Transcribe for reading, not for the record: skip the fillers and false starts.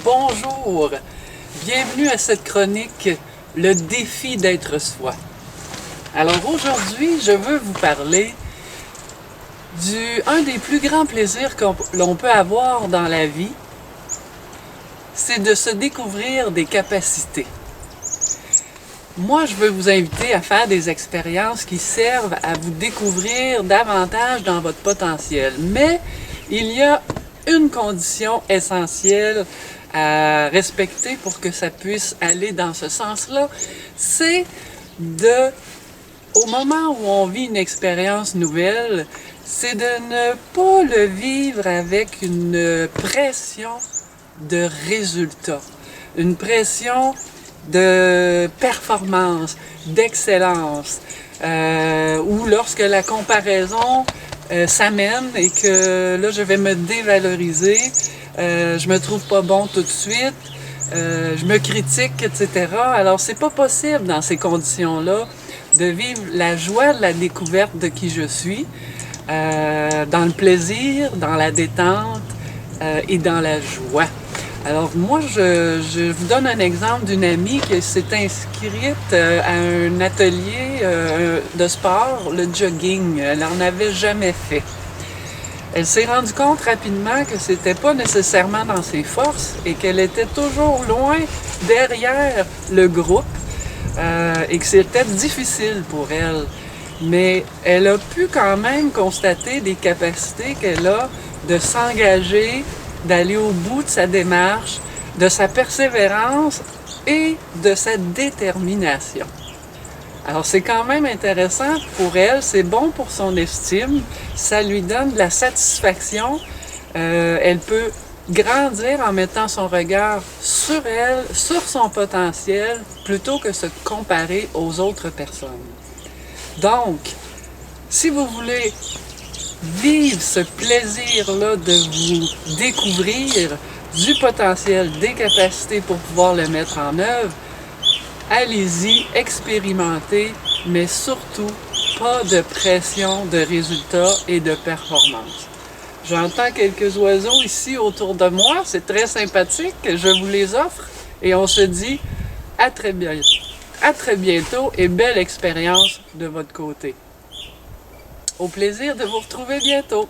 Bonjour, bienvenue à cette chronique, le défi d'être soi. Alors aujourd'hui, je veux vous parler un des plus grands plaisirs que l'on peut avoir dans la vie, c'est de se découvrir des capacités. Moi, je veux vous inviter à faire des expériences qui servent à vous découvrir davantage dans votre potentiel. Mais il y a une condition essentielle à respecter pour que ça puisse aller dans ce sens-là, c'est au moment où on vit une expérience nouvelle, c'est de ne pas le vivre avec une pression de résultat, une pression de performance, d'excellence, ou lorsque la comparaison s'amène et que là je vais me dévaloriser, je me trouve pas bon tout de suite, je me critique, etc. Alors c'est pas possible dans ces conditions-là de vivre la joie de la découverte de qui je suis, dans le plaisir, dans la détente et dans la joie. Alors moi, je vous donne un exemple d'une amie qui s'est inscrite à un atelier de sport, le jogging. Elle n'en avait jamais fait. Elle s'est rendue compte rapidement que c'était pas nécessairement dans ses forces et qu'elle était toujours loin derrière le groupe et que c'était difficile pour elle. Mais elle a pu quand même constater des capacités qu'elle a de s'engager, d'aller au bout de sa démarche, de sa persévérance et de sa détermination. Alors c'est quand même intéressant pour elle, c'est bon pour son estime, ça lui donne de la satisfaction, elle peut grandir en mettant son regard sur elle, sur son potentiel, plutôt que se comparer aux autres personnes. Donc, si vous voulez vivre ce plaisir-là de vous découvrir du potentiel, des capacités pour pouvoir le mettre en œuvre, allez-y, expérimentez, mais surtout pas de pression de résultats et de performance. J'entends quelques oiseaux ici autour de moi, c'est très sympathique, je vous les offre et on se dit à très bientôt. À très bientôt et belle expérience de votre côté. Au plaisir de vous retrouver bientôt.